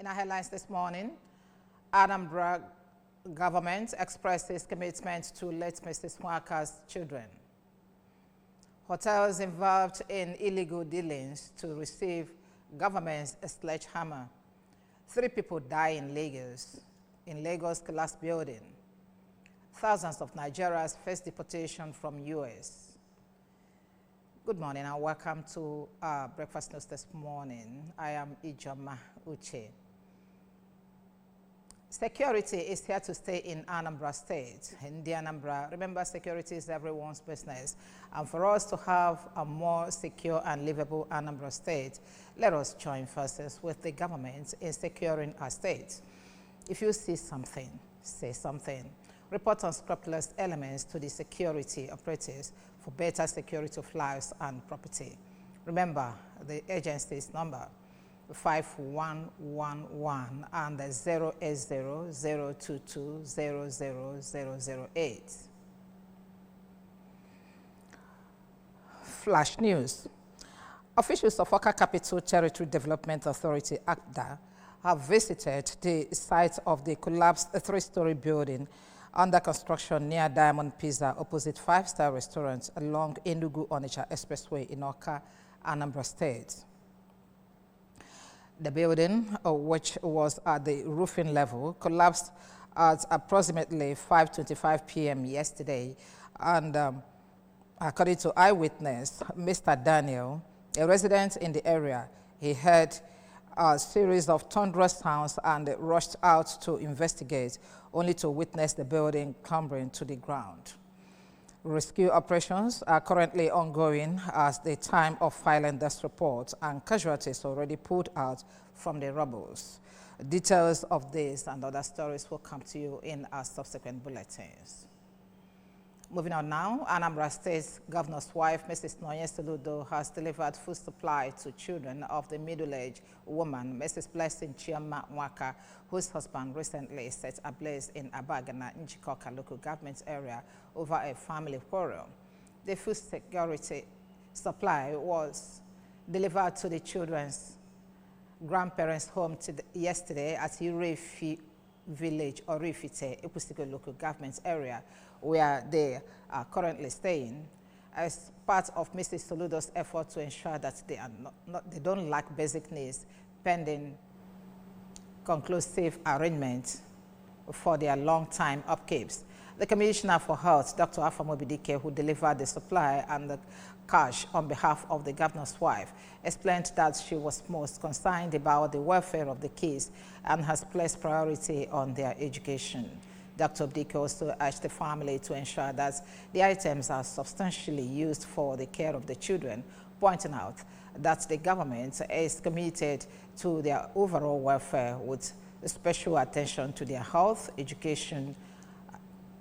In our headlines this morning, Anambra government expressed its commitment to let Mrs. Nwaka's children. Hotels involved in illegal dealings to receive government's sledgehammer. 3 people die in Lagos collapsed building. Thousands of Nigerians face deportation from U.S. Good morning and welcome to our breakfast news this morning. I am Ijoma Uche. Security is here to stay in Anambra State. In the Anambra, remember, security is everyone's business. And for us to have a more secure and livable Anambra State, let us join forces with the government in securing our state. If you see something, say something. Report unscrupulous elements to the security operatives for better security of lives and property. Remember the agency's number, 5111 and 080-022-00008. Flash news. Officials of Awka Capital Territory Development Authority, ACDA, have visited the site of the collapsed 3-story building under construction near Diamond Pizza opposite 5-star restaurant along Enugu-Onitsha Expressway in Awka, Anambra State. The building, which was at the roofing level, collapsed at approximately 5:25 p.m. yesterday. And according to eyewitness, Mr. Daniel, a resident in the area, he heard a series of thunderous sounds and rushed out to investigate, only to witness the building crumbling to the ground. Rescue operations are currently ongoing at the time of filing this report, and casualties already pulled out from the rubble. Details of this and other stories will come to you in our subsequent bulletins. Moving on now, Anambra State's governor's wife, Mrs. Nonye Soludo, has delivered food supply to children of the middle-aged woman, Mrs. Blessing Chioma Nwaka, whose husband recently set ablaze in Abagana, Njikoka local government area over a family quarrel. The food security supply was delivered to the children's grandparents' home yesterday at Irefi village or Rifite, Epusiko local government area, where they are currently staying, as part of Mrs. Soludo's effort to ensure that they don't lack basic needs, pending conclusive arrangements for their long-time upkeeps. The Commissioner for Health, Dr. Afamobidike, who delivered the supply and the cash on behalf of the governor's wife, explained that she was most concerned about the welfare of the kids and has placed priority on their education. Dr. Obdike also urged the family to ensure that the items are substantially used for the care of the children, pointing out that the government is committed to their overall welfare with special attention to their health, education,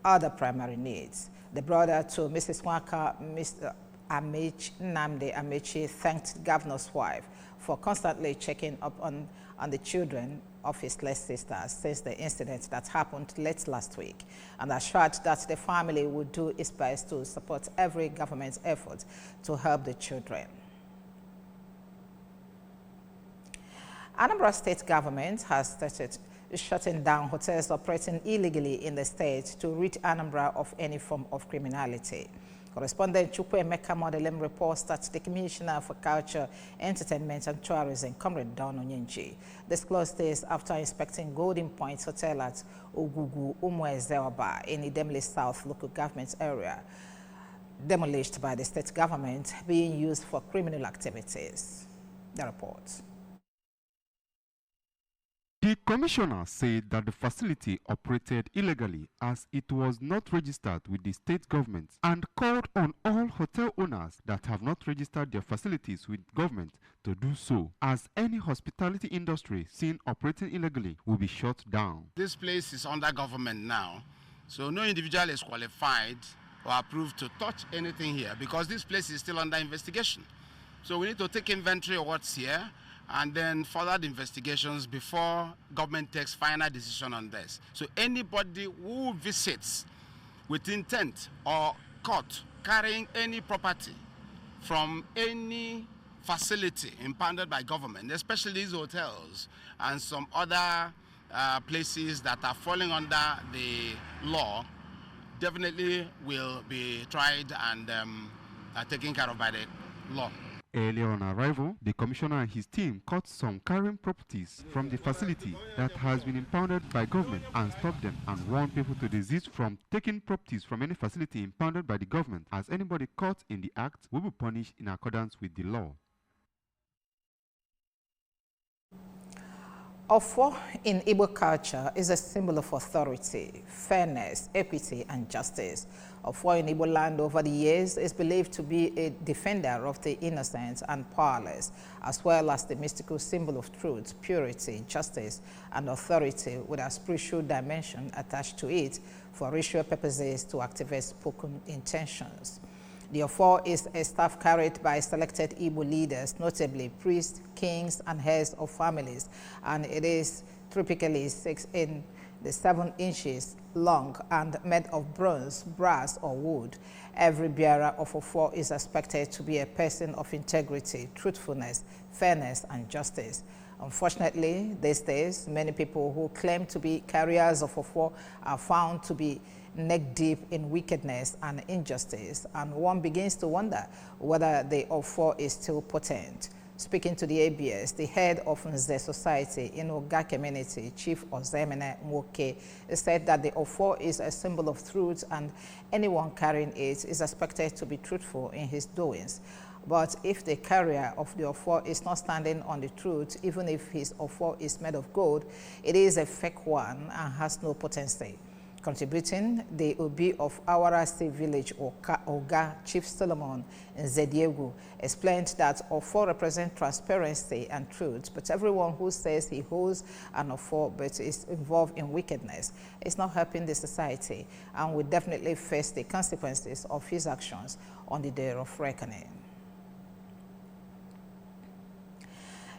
other primary needs. The brother to Mrs. Nwaka, Mr. Nnamdi Amechi, thanked the governor's wife for constantly checking up on the children of his late sister since the incident that happened late last week, and assured that the family would do its best to support every government effort to help the children. Anambra State government has started shutting down hotels operating illegally in the state to rid Anambra of any form of criminality. Correspondent Chukwuemeka Modelim reports that the Commissioner for Culture, Entertainment and Tourism, Comrade Don Onyenji, disclosed this after inspecting Golden Point Hotel at Ogugu Umuezeoba in Idemili South local government area, demolished by the state government, being used for criminal activities. The report. The commissioner said that the facility operated illegally as it was not registered with the state government, and called on all hotel owners that have not registered their facilities with government to do so, as any hospitality industry seen operating illegally will be shut down. This place is under government now, so no individual is qualified or approved to touch anything here because this place is still under investigation. So we need to take inventory of what's here and then further the investigations before government takes final decision on this. So anybody who visits with intent or caught carrying any property from any facility impounded by government, especially these hotels and some other places that are falling under the law, definitely will be tried and taken care of by the law. Earlier on arrival, the commissioner and his team caught some carrying properties from the facility that has been impounded by government and stopped them and warned people to desist from taking properties from any facility impounded by the government, as anybody caught in the act will be punished in accordance with the law. Ofo in Igbo culture is a symbol of authority, fairness, equity, and justice. Ofo in Igbo land over the years is believed to be a defender of the innocent and powerless, as well as the mystical symbol of truth, purity, justice, and authority with a spiritual dimension attached to it for ritual purposes to activate spoken intentions. The Ofo is a staff carried by selected Igbo leaders, notably priests, kings, and heads of families, and it is typically 7 inches long and made of bronze, brass, or wood. Every bearer of Ofo is expected to be a person of integrity, truthfulness, fairness, and justice. Unfortunately, these days, many people who claim to be carriers of Ofo are found to be neck deep in wickedness and injustice, and one begins to wonder whether the Ofo is still potent. Speaking to the ABS, the head of Nze Society in Oga community, Chief Ozemene Mwoke, said that the Ofo is a symbol of truth and anyone carrying it is expected to be truthful in his doings. But if the carrier of the Ofo is not standing on the truth, even if his Ofo is made of gold, it is a fake one and has no potency. Contributing, the Obi of Awarasi village, Oga, Chief Solomon Nzediegu, explained that Ofo represents transparency and truth, but everyone who says he holds an Ofo but is involved in wickedness is not helping the society and will definitely face the consequences of his actions on the day of reckoning.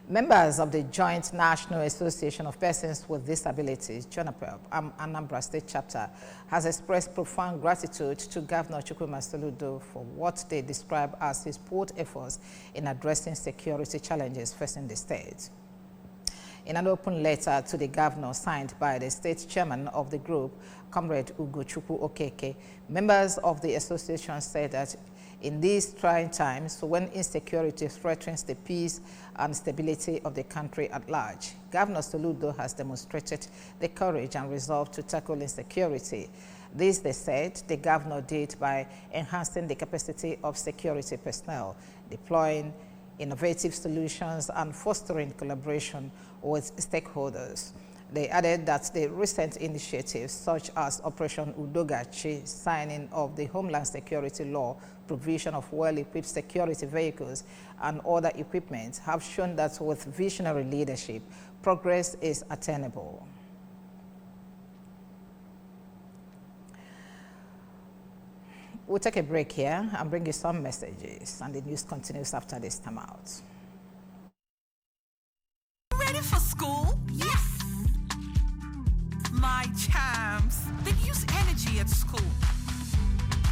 Members of the Joint National Association of Persons with Disabilities, JONAPEP, Anambra State Chapter, has expressed profound gratitude to Governor Chukwuma Soludo for what they describe as his bold efforts in addressing security challenges facing the state. In an open letter to the governor signed by the state chairman of the group, Comrade Ugochukwu Okeke, members of the association said that in these trying times, when insecurity threatens the peace and stability of the country at large, Governor Soludo has demonstrated the courage and resolve to tackle insecurity. This, they said, the governor did by enhancing the capacity of security personnel, deploying innovative solutions, and fostering collaboration with stakeholders. They added that the recent initiatives, such as Operation Udogachi, signing of the Homeland Security Law, provision of well-equipped security vehicles, and other equipment, have shown that with visionary leadership, progress is attainable. We'll take a break here and bring you some messages, and the news continues after this time out. Ready for school? Yes! My champs, they use energy at school.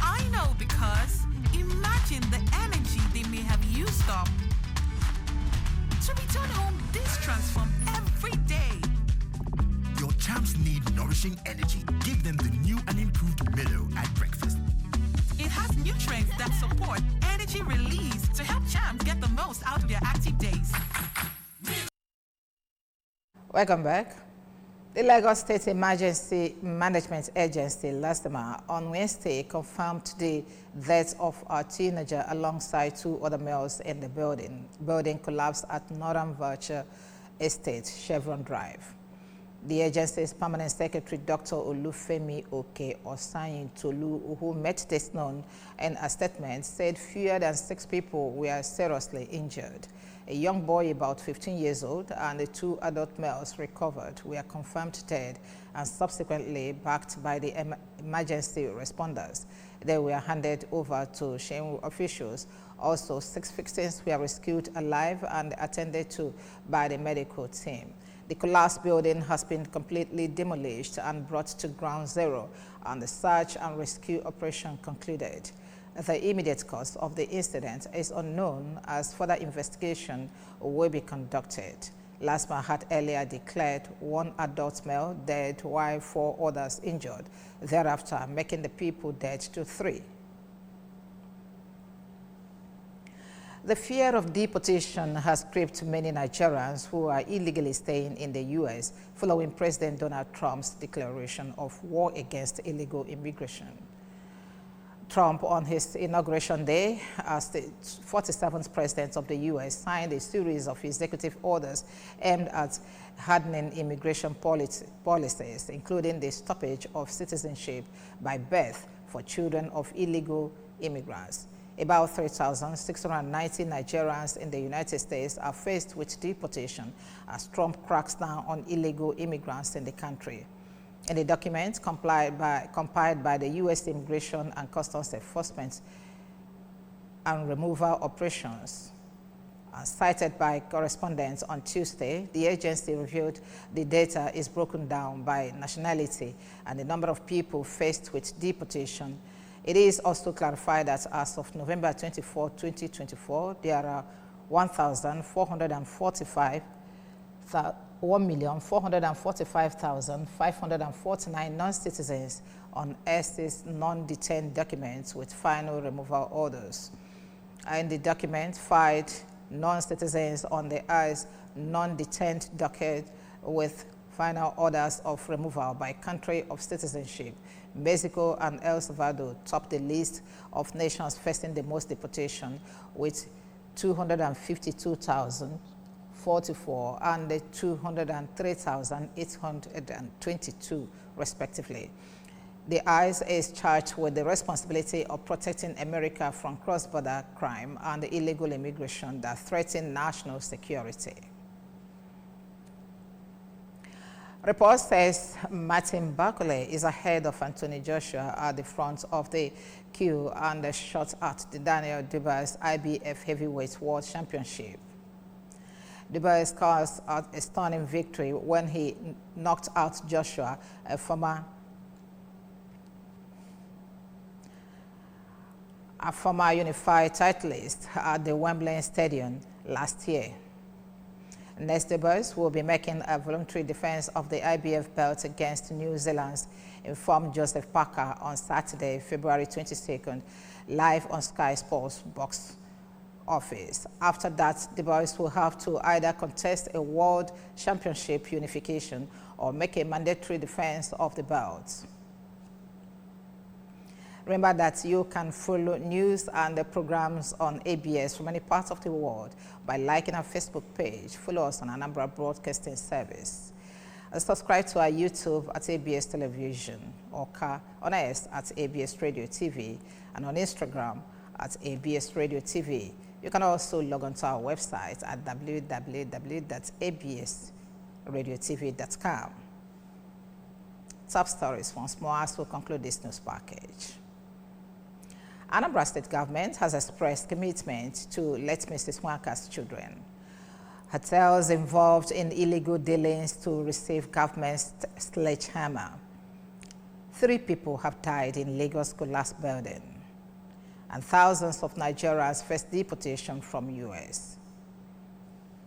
I know because imagine the energy they may have used up. To return home this transform every day. Your champs need nourishing energy. Give them the new and improved Milo at breakfast. It has nutrients that support energy release to help champs get the most out of their active days. Welcome back. The Lagos State Emergency Management Agency, LASTMA, on Wednesday confirmed the death of a teenager alongside 2 other males in the building. Building collapsed at Northern Virtue Estate, Chevron Drive. The agency's permanent secretary, Dr. Olufemi Oke Osayin Tolu, who made this known in a statement, said fewer than 6 people were seriously injured. A young boy about 15 years old and the 2 adult males recovered were confirmed dead and subsequently backed by the emergency responders. They were handed over to Shehu officials. Also, 6 victims were rescued alive and attended to by the medical team. The collapsed building has been completely demolished and brought to ground zero, and the search and rescue operation concluded. The immediate cause of the incident is unknown as further investigation will be conducted. LASMA had earlier declared 1 adult male dead while 4 others injured, thereafter making the people dead to 3. The fear of deportation has gripped many Nigerians who are illegally staying in the U.S. following President Donald Trump's declaration of war against illegal immigration. Trump, on his inauguration day as the 47th president of the U.S., signed a series of executive orders aimed at hardening immigration policies, including the stoppage of citizenship by birth for children of illegal immigrants. About 3,690 Nigerians in the United States are faced with deportation as Trump cracks down on illegal immigrants in the country. In the document compiled by the U.S. Immigration and Customs Enforcement and Removal Operations, cited by correspondents on Tuesday, the agency revealed the data is broken down by nationality and the number of people faced with deportation. It is also clarified that as of November 24, 2024, there are 1,445,549 non-citizens on ICE's non-detained documents with final removal orders. In the document, 5 non-citizens on the ICE non-detained docket with final orders of removal by country of citizenship. Mexico and El Salvador top the list of nations facing the most deportation with 252,044 and 203,822 respectively. The ICE is charged with the responsibility of protecting America from cross-border crime and illegal immigration that threaten national security. Report says Martin Bakule is ahead of Anthony Joshua at the front of the queue and the shot at the Daniel Dubois IBF Heavyweight World Championship. Dubois caused a stunning victory when he knocked out Joshua, a former unified titleist at the Wembley Stadium last year. Next, Dubois will be making a voluntary defense of the IBF belt against New Zealand's informed Joseph Parker on Saturday, February 22nd, live on Sky Sports box office. After that, Dubois will have to either contest a world championship unification or make a mandatory defense of the belt. Remember that you can follow news and the programs on ABS from any part of the world by liking our Facebook page. Follow us on Anambra Broadcasting Service. And subscribe to our YouTube at ABS Television or on X at ABS Radio TV and on Instagram at ABS Radio TV. You can also log on to our website at www.absradiotv.com. Top stories once more as we conclude this news package. Anambra State Government has expressed commitment to let Mrs. Nwaka's children. Hotels involved in illegal dealings to receive government's sledgehammer. 3 people have died in Lagos collapse building. And thousands of Nigerians face deportation from U.S.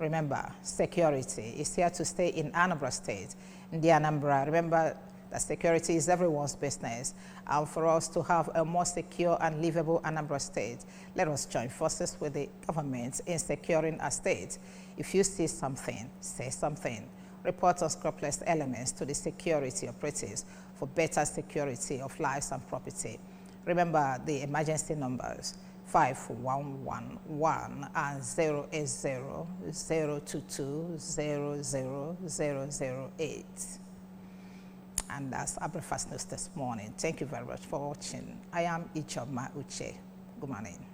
Remember, security is here to stay in Anambra State. In the Anambra, remember that security is everyone's business, and for us to have a more secure and livable Anambra State, let us join forces with the government in securing our state. If you see something, say something. Report unscrupulous elements to the security operatives for better security of lives and property. Remember the emergency numbers 5111 and 080-022-00008. And that's our breakfast news this morning. Thank you very much for watching. I am Ichoma Uche. Good morning.